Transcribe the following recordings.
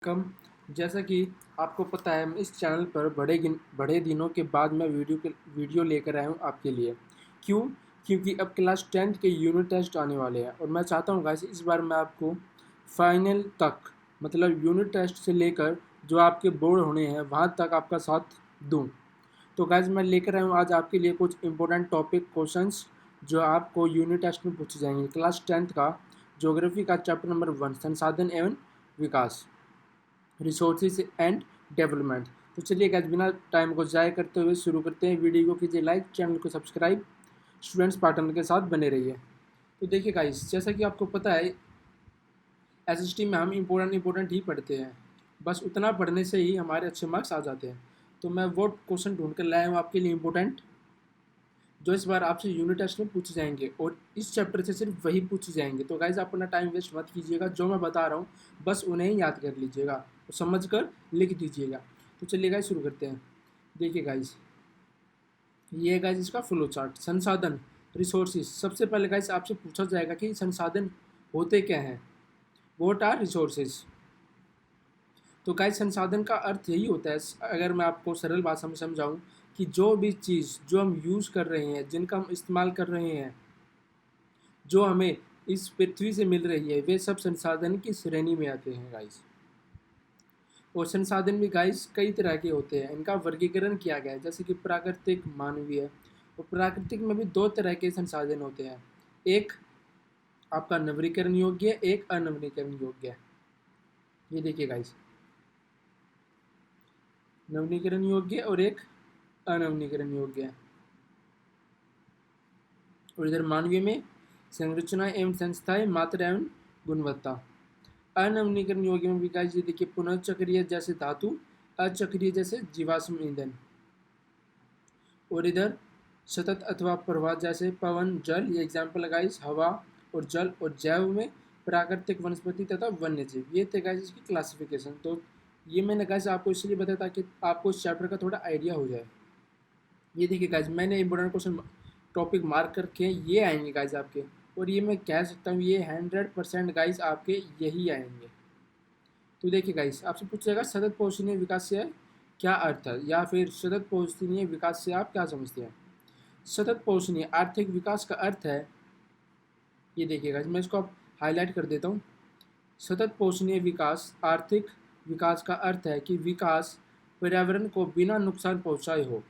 कम जैसा कि आपको पता है, इस चैनल पर बड़े दिनों के बाद मैं वीडियो लेकर आया हूँ आपके लिए। क्यों? क्योंकि अब क्लास 10th के यूनिट टेस्ट आने वाले हैं और मैं चाहता हूँ गाइस इस बार मैं आपको फाइनल तक, मतलब यूनिट टेस्ट से लेकर जो आपके बोर्ड होने हैं वहाँ तक आपका साथ दूँ। तो गाइस मैं लेकर आया हूँ आज आपके लिए कुछ इंपॉर्टेंट टॉपिक क्वेश्चंस जो आपको यूनिट टेस्ट में पूछे जाएंगे। क्लास 10th का ज्योग्राफी का चैप्टर नंबर 1 संसाधन एवं विकास, रिसोर्सेज एंड डेवलपमेंट। तो चलिए गाइस बिना टाइम को ज़ाया करते हुए शुरू करते हैं। वीडियो को कीजिए लाइक, चैनल को सब्सक्राइब, स्टूडेंट्स पार्टनर के साथ बने रहिए। तो देखिए गाइस, जैसा कि आपको पता है एसएसटी में हम इम्पोर्टेंट ही पढ़ते हैं, बस उतना पढ़ने से ही हमारे अच्छे मार्क्स आ जाते हैं। तो मैं वो क्वेश्चन ढूंढ कर लाया हूँ आपके लिए इम्पोर्टेंट, जो इस बार आपसे यूनिट टेस्ट में पूछे जाएंगे और इस चैप्टर से सिर्फ वही पूछे जाएंगे। तो गाइज आप अपना टाइम वेस्ट मत कीजिएगा, जो मैं बता रहा हूँ बस उन्हें ही याद कर लीजिएगा और समझ कर लिख दीजिएगा। तो चलिए गाइज शुरू करते हैं। देखिए गाइज, ये गाइज इसका फ्लो चार्ट। संसाधन, रिसोर्सेज। सबसे पहले गाइज आपसे पूछा जाएगा कि संसाधन होते क्या हैं। What are resources? तो गाइस संसाधन का अर्थ यही होता है, अगर मैं आपको सरल भाषा में समझाऊं, कि जो भी चीज़ जो हम यूज़ कर रहे हैं, जिनका हम इस्तेमाल कर रहे हैं, जो हमें इस पृथ्वी से मिल रही है, वे सब संसाधन की श्रेणी में आते हैं गाइस। और संसाधन भी गाइस कई तरह के होते हैं, इनका वर्गीकरण किया गया है, जैसे कि प्राकृतिक, मानवीय। और प्राकृतिक में भी दो तरह के संसाधन होते हैं, एक आपका नवीकरण योग्य, एक अनवीकरण योग्य। ये देखिए गाइस, नवीनीकरण योग्य और एक अनवीनीकरण योग्य है। और इधर मानवीय में संरचना एवं संस्थाएं, मात्रा एवं गुणवत्ता। अनवीनीकरण योग्य में विकास, ये देखिए, पुनर्चक्रीय जैसे धातु, अचक्रीय जैसे जीवाश्म ईंधन। और इधर सतत अथवा प्रवाह जैसे पवन, जल। ये एग्जाम्पल गाइस हवा और जल। और जैव में प्राकृतिक, वनस्पति तथा वन्य जीव। ये थे गाइस इसकी क्लासिफिकेशन। तो ये मैंने गाइस आपको इसलिए बताया ताकि आपको इस चैप्टर का थोड़ा आइडिया हो जाए। ये देखिए गाइज, मैंने इंपॉर्टेंट क्वेश्चन टॉपिक मार्क करके ये आएंगे गाइज आपके, और ये मैं कह सकता हूँ ये 100% गाइज आपके यही आएंगे। तो देखिए गाइज, आपसे पूछेगा सतत पोषणीय विकास से क्या अर्थ है, या फिर सतत पोषणीय विकास से आप क्या समझते हैं। सतत पोषणीय आर्थिक विकास का अर्थ है, ये देखिए गाइज मैं इसको आप हाईलाइट कर देता हूँ। सतत पोषणीय विकास आर्थिक विकास का अर्थ है कि विकास पर्यावरण को बिना नुकसान पहुँचाए हो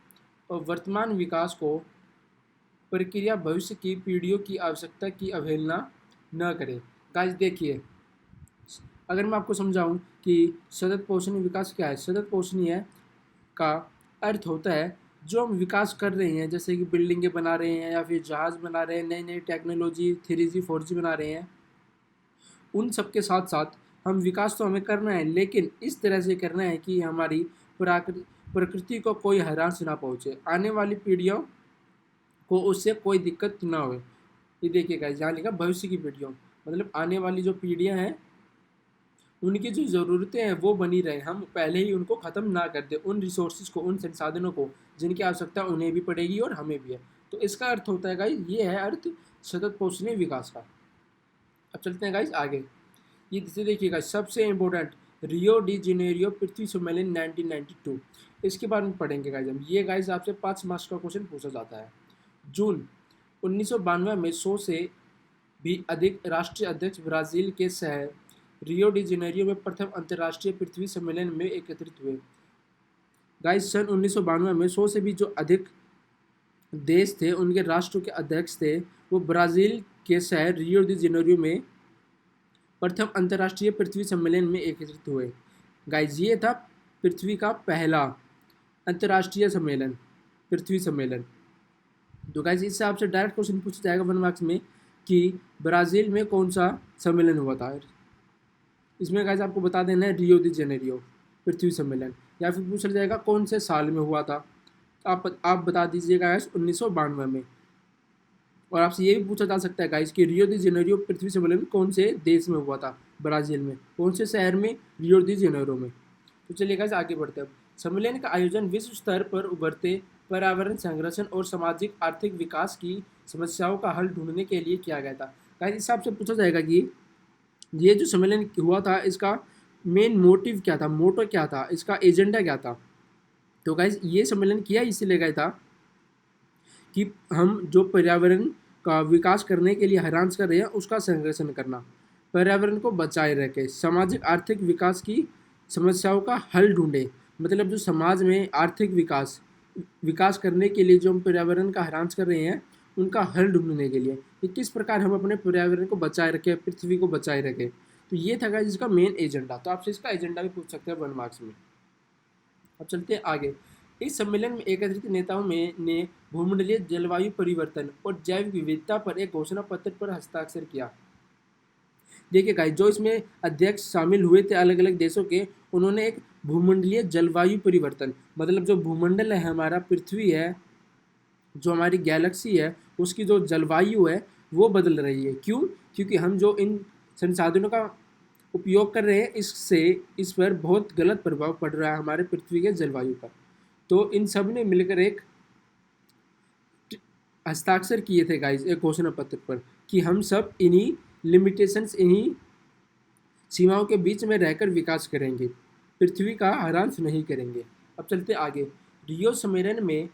और वर्तमान विकास को प्रक्रिया भविष्य की पीढ़ियों की आवश्यकता की अवहेलना न करे। गाइस देखिए, अगर मैं आपको समझाऊं कि सतत पोषणीय विकास क्या है। सतत पोषणीय का अर्थ होता है जो हम विकास कर रहे हैं, जैसे कि बिल्डिंगें बना रहे हैं या फिर जहाज़ बना रहे हैं, नई नई टेक्नोलॉजी 3G 4G बना रहे हैं, उन सब के साथ साथ हम विकास तो हमें करना है, लेकिन इस तरह से करना है कि हमारी प्रकृति को कोई हैरान से ना पहुँचे, आने वाली पीढ़ियों को उससे कोई दिक्कत ना हो। ये देखिए गाइस, यहाँ लिखा भविष्य की पीढ़ियों, मतलब आने वाली जो पीढ़ियाँ हैं उनकी जो ज़रूरतें हैं वो बनी रहे, हम पहले ही उनको ख़त्म ना कर दें, उन रिसोर्सेज को, उन संसाधनों को जिनकी आवश्यकता उन्हें भी पड़ेगी और हमें भी है। तो इसका अर्थ होता है गाइस, ये है अर्थ सतत पोषणीय विकास का। अब चलते हैं गाइस आगे। ये देखिएगा सबसे इम्पोर्टेंट, रियो डी जेनेरियो पृथ्वी सम्मेलन 1992, इसके बारे में पढ़ेंगे गाइस हम। ये गाइस आपसे 5 मार्क्स का क्वेश्चन पूछा जाता है। जून 1992 में 100 से भी अधिक राष्ट्रीय अध्यक्ष ब्राज़ील के शहर रियो डी जेनेरियो में प्रथम अंतर्राष्ट्रीय पृथ्वी सम्मेलन में एकत्रित हुए। गाइस सन 1992 में 100 से भी जो अधिक देश थे, उनके राष्ट्रों के अध्यक्ष थे, वो ब्राज़ील के शहर रियो डी जेनेरियो में प्रथम अंतर्राष्ट्रीय पृथ्वी सम्मेलन में एकत्रित हुए। गाइस ये था पृथ्वी का पहला अंतर्राष्ट्रीय सम्मेलन, पृथ्वी सम्मेलन। तो गाइस इससे आपसे डायरेक्ट क्वेश्चन पूछा जाएगा 1 मार्क्स में कि ब्राज़ील में कौन सा सम्मेलन हुआ था। इसमें गाइस आपको बता देना है रियो दी जेनेरियो पृथ्वी सम्मेलन, या फिर पूछा जाएगा कौन से साल में हुआ था। आप बता दीजिएगा गाइस 1992 में। और आपसे ये भी पूछा जा सकता है गाइस कि रियो दी जेनेरियो पृथ्वी सम्मेलन कौन से देश में हुआ था, ब्राज़ील में, कौन से शहर में, रियो दी जेनेरियो में। तो चलिए गाइस आगे बढ़ते हैं। सम्मेलन का आयोजन विश्व स्तर पर उभरते पर्यावरण संरक्षण और सामाजिक आर्थिक विकास की समस्याओं का हल ढूंढने के लिए किया गया था। गाइस इस हिसाब से पूछा जाएगा कि ये जो सम्मेलन हुआ था, इसका मेन मोटिव क्या था, मोटो क्या था, इसका एजेंडा क्या था। तो गाइज ये सम्मेलन किया इसीलिए गया था कि हम जो पर्यावरण का विकास करने के लिए हैरान कर रहे हैं उसका संरक्षण करना, पर्यावरण को बचाए रखे, सामाजिक आर्थिक विकास की समस्याओं का हल ढूंढे। मतलब जो समाज में आर्थिक विकास विकास करने के लिए जो हम पर्यावरण का हैरान कर रहे हैं उनका हल ढूंढने के लिए कि किस प्रकार हम अपने पर्यावरण को बचाए रखें, पृथ्वी को बचाए रखें। तो ये था गाइस इसका मेन एजेंडा। तो आपसे इसका एजेंडा भी पूछ सकते हैं 1 मार्क्स में। अब चलते हैं आगे। इस सम्मेलन में एकत्रित नेताओं में ने भूमंडलीय जलवायु परिवर्तन और जैव विविधता पर एक घोषणा पत्र पर हस्ताक्षर किया। देखिए गाइस जो इसमें अध्यक्ष शामिल हुए थे अलग अलग देशों के, उन्होंने एक भूमंडलीय जलवायु परिवर्तन, मतलब जो भूमंडल है हमारा पृथ्वी है, जो हमारी गैलेक्सी है, उसकी जो जलवायु है वो बदल रही है। क्यों? क्योंकि हम जो इन संसाधनों का उपयोग कर रहे हैं इससे इस पर बहुत गलत प्रभाव पड़ रहा है हमारे पृथ्वी के जलवायु पर। तो इन सब ने मिलकर एक हस्ताक्षर किए थे गाइस एक घोषणा पत्र पर कि हम सब इन्हीं लिमिटेशंस, इन्हीं सीमाओं के बीच में रहकर विकास करेंगे, पृथ्वी का ह्रास नहीं करेंगे। अब चलते आगे। रियो सम्मेलन में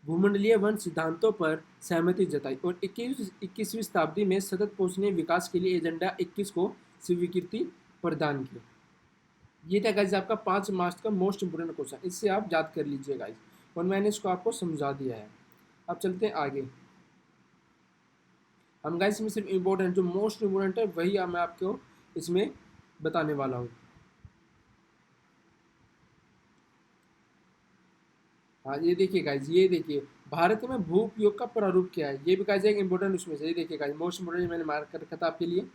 भूमंडलीय वन सिद्धांतों पर सहमति जताई और 21वीं शताब्दी में सतत पोषणीय विकास के लिए एजेंडा 21 को स्वीकृति प्रदान की। ये था गाइस आपका 5 मार्क्स का मोस्ट इंपोर्टेंट क्वेश्चन, इससे आप याद कर लीजिए गाइस, और मैंने इसको आपको समझा दिया है। अब चलते हैं आगे। हम गाइस इसमें सिर्फ इम्पोर्टेंट जो मोस्ट इम्पोर्टेंट है वही मैं आपको इसमें बताने वाला हूँ। हाँ ये देखिए गाइस, ये देखिए भारत में भू उपयोग का प्रारूप क्या है, ये भी गाइस एक इंपॉर्टेंट उसमें से। ये देखिए गाइस मोस्ट इंपोर्टेंट मैंने मार्क कर रखा था आपके लिए।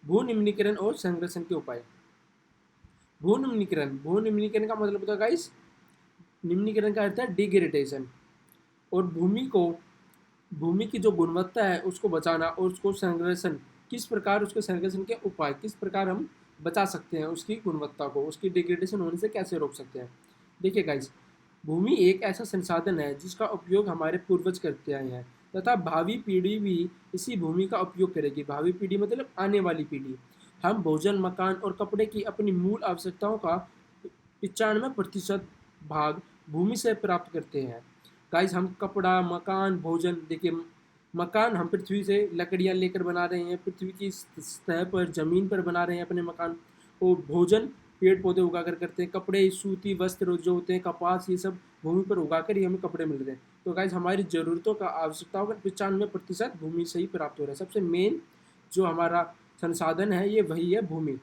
भू निम्नीकरण और संरक्षण के उपाय। भू निम्नीकरण का मतलब होता है गाइस, निम्नीकरण का अर्थ है डिग्रेडेशन, और भूमि की जो गुणवत्ता है उसको बचाना, और उसको संरक्षण किस प्रकार, उसके संरक्षण के उपाय किस प्रकार हम बचा सकते हैं, उसकी गुणवत्ता को, उसकी डिग्रेडेशन होने से कैसे रोक सकते हैं। देखिए गाइस भूमि एक ऐसा संसाधन है जिसका उपयोग हमारे पूर्वज करते आए हैं तथा भावी पीढ़ी भी इसी भूमि का उपयोग करेगी। भावी पीढ़ी मतलब आने वाली पीढ़ी। हम भोजन, मकान और कपड़े की अपनी मूल आवश्यकताओं का 95% भाग भूमि से प्राप्त करते हैं। गाइस हम कपड़ा, मकान, भोजन, देखिए मकान हम पृथ्वी से लकड़ियाँ लेकर बना रहे हैं, पृथ्वी की सतह पर ज़मीन पर बना रहे हैं अपने मकान। और भोजन पेड़ पौधे उगा कर करते हैं, कपड़े, सूती वस्त्र जो होते हैं, कपास, ये सब भूमि पर उगा कर ही हमें कपड़े मिल रहे हैं। तो गाइस हमारी ज़रूरतों का, आवश्यकताओं का 95% भूमि से ही प्राप्त हो रहा है। सबसे मेन जो हमारा संसाधन है ये वही है भूमि।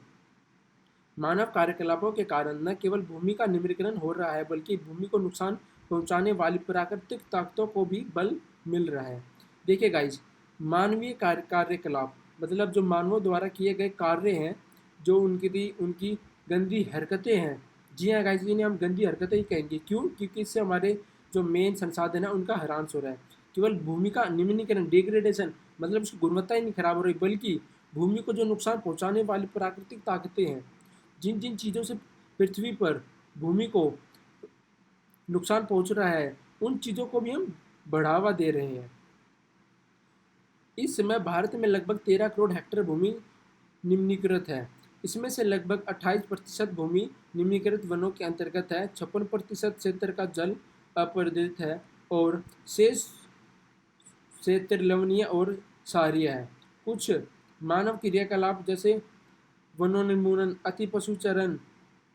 मानव कार्यकलापों के कारण न केवल भूमि का निम्नीकरण हो रहा है बल्कि भूमि को नुकसान पहुंचाने वाली प्राकृतिक ताकतों को भी बल मिल रहा है। देखिए गाइज मानवीय कार्यकलाप मतलब जो मानवों द्वारा किए गए कार्य हैं, जो उनकी गंदी हरकतें हैं। जी हाँ गाइज, इन्हें हम गंदी हरकतें ही कहेंगे। क्यों? क्योंकि इससे हमारे जो मेन संसाधन है उनका ह्रास हो रहा है। केवल भूमि का निम्नीकरण, डिग्रेडेशन मतलब उसकी गुणवत्ता ही नहीं खराब हो रही, बल्कि भूमि को जो नुकसान पहुंचाने वाली प्राकृतिक ताकतें हैं, जिन जिन चीज़ों से पृथ्वी पर भूमि को नुकसान पहुंच रहा है, उन चीज़ों को भी हम बढ़ावा दे रहे हैं। इस समय भारत में लगभग 13 करोड़ हेक्टेयर भूमि निम्नीकृत है। इसमें से लगभग 28% भूमि निम्नीकृत वनों के अंतर्गत है, 56% क्षेत्र का जल अपरदित है और शेष क्षेत्र लवणीय और क्षारीय है। कुछ मानव क्रियाकलाप जैसे वनोन्मूलन, अति पशुचरण,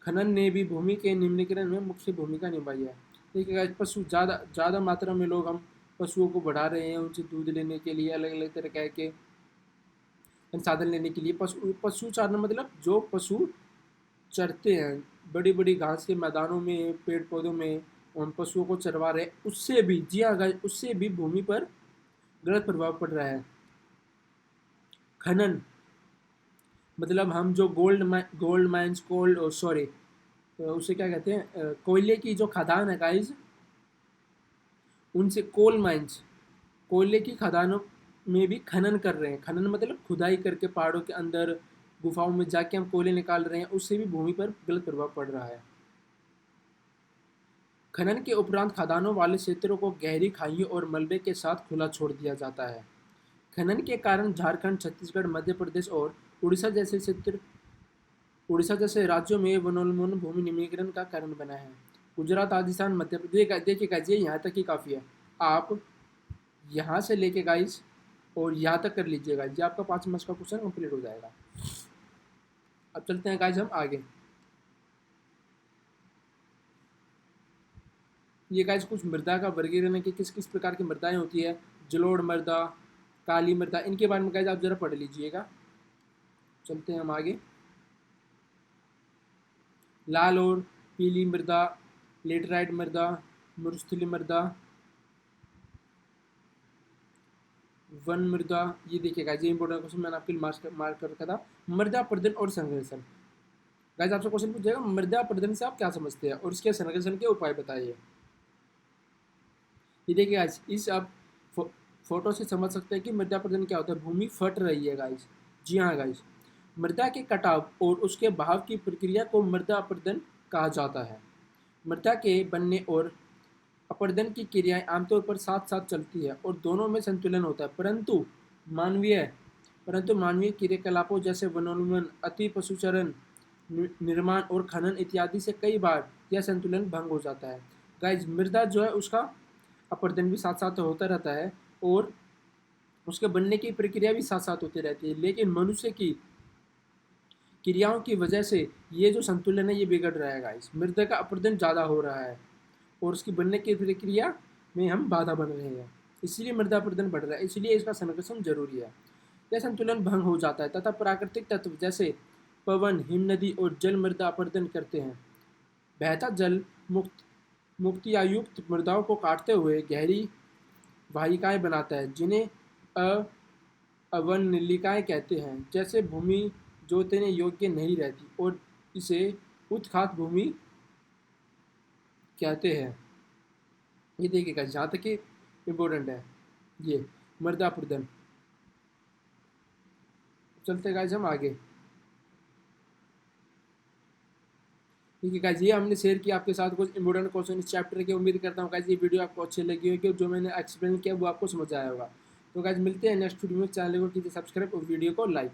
खनन ने भी भूमि के निम्नीकरण में मुख्य भूमिका निभाई है। देखिए गाइस पशु ज़्यादा मात्रा में लोग हम पशुओं को बढ़ा रहे हैं, उनसे दूध लेने के लिए, अलग अलग तरह के संसाधन लेने के लिए। पशु चारण मतलब जो पशु चरते हैं बड़ी बड़ी घास के मैदानों में, पेड़ पौधों में, उन पशुओं को चरवा रहे हैं, उससे भी, जी हाँ गाइस, उससे भी भूमि पर गलत प्रभाव पड़ रहा है। खनन मतलब हम जो गोल्ड माइंस, सॉरी उसे क्या कहते हैं, कोयले की जो खदान है गाइज, उनसे कोयले की खदानों में भी खनन कर रहे हैं। खनन मतलब खुदाई करके पहाड़ों के अंदर गुफाओं में जाके हम कोयले निकाल रहे हैं, उससे भी भूमि पर गलत प्रभाव पड़ रहा है। खनन के उपरांत खदानों वाले क्षेत्रों को गहरी खाइयों और मलबे के साथ खुला छोड़ दिया जाता है। खनन के कारण झारखंड, छत्तीसगढ़, मध्य प्रदेश और उड़ीसा जैसे क्षेत्र उड़ीसा जैसे राज्यों में वनोन्मूलन भूमि निम्नीकरण का कारण बना है। गुजरात, राजस्थान, मध्य प्रदेश, देखिए गाइस ये यहाँ तक ही काफ़ी है। आप यहाँ से लेके गाइस और यहाँ तक कर लीजिएगा, ये आपका 5 मार्क्स का क्वेश्चन कंप्लीट हो जाएगा। अब चलते हैं गाइस हम आगे। ये गाइस कुछ मृदा का वर्गीकरण है कि किस किस प्रकार की मृदाएं होती है। जलोढ़ मृदा, काली मृदा, इनके बारे में गाइस आप जरा पढ़ लीजिएगा। चलते हैं हम आगे। लाल और पीली मृदा, लेटराइट मृदा, मरुस्थलीय मृदा, वन मृदा, ये देखिएगा ये इंपॉर्टेंट क्वेश्चन मैंने आपके लिए मार्क कर रखा था। मृदा अपरदन और संघर्षण, गाइस आपसे क्वेश्चन पूछेगा मृदा अपरदन से आप क्या समझते हैं और इसके संरक्षण के उपाय बताइए। ये देखिए गाइस इस आप फोटो से समझ सकते हैं कि मृदा अपरदन क्या होता है। भूमि फट रही है गाइस। जी हाँ गाइस, मृदा के कटाव और उसके बहाव की प्रक्रिया को मृदा अपरदन कहा जाता है। मृदा के बनने और अपरदन की क्रियाएं आमतौर पर साथ साथ चलती है और दोनों में संतुलन होता है, परंतु मानवीय क्रियाकलापों जैसे वनोन्मूलन, अति पशुचरण, निर्माण और खनन इत्यादि से कई बार यह संतुलन भंग हो जाता है। गाइस मृदा जो है उसका अपरदन भी साथ साथ होता रहता है और उसके बनने की प्रक्रिया भी साथ साथ होती रहती है, लेकिन मनुष्य की क्रियाओं की वजह से ये जो संतुलन है ये बिगड़ रहा है गाइस। मृदा का अपरदन ज़्यादा हो रहा है और उसकी बनने की प्रक्रिया में हम बाधा बन रहे हैं, इसलिए मृदा अपरदन बढ़ रहा है, इसलिए इसका संरक्षण जरूरी है। यह संतुलन भंग हो जाता है तथा प्राकृतिक तत्व जैसे पवन, हिमनदी और जल मृदा अपरदन करते हैं। बहता जल मुक्तियुक्त मृदाओं को काटते हुए गहरी वाहिकाएं बनाता है, जिन्हें अवनलिकाएं कहते हैं। जैसे भूमि जोतने योग्य नहीं रहती और इसे उत्खात भूमि कहते हैं। ये देखिएगा जहाँ तक कि इम्पोर्टेंट है ये मृदा अपरदन। चलते गाइस हम आगे। ठीक है गाइस, ये हमने शेयर किया आपके साथ कुछ इंपॉर्टेंट क्वेश्चन इस चैप्टर की। उम्मीद करता हूँ गाइस ये वीडियो आपको अच्छी लगी होगी और जो मैंने एक्सप्लेन किया वो आपको समझ आया होगा। तो गाइस मिलते हैं नेक्स्ट वीडियो में। चैनल को कीजिए सब्सक्राइब और वीडियो को लाइक।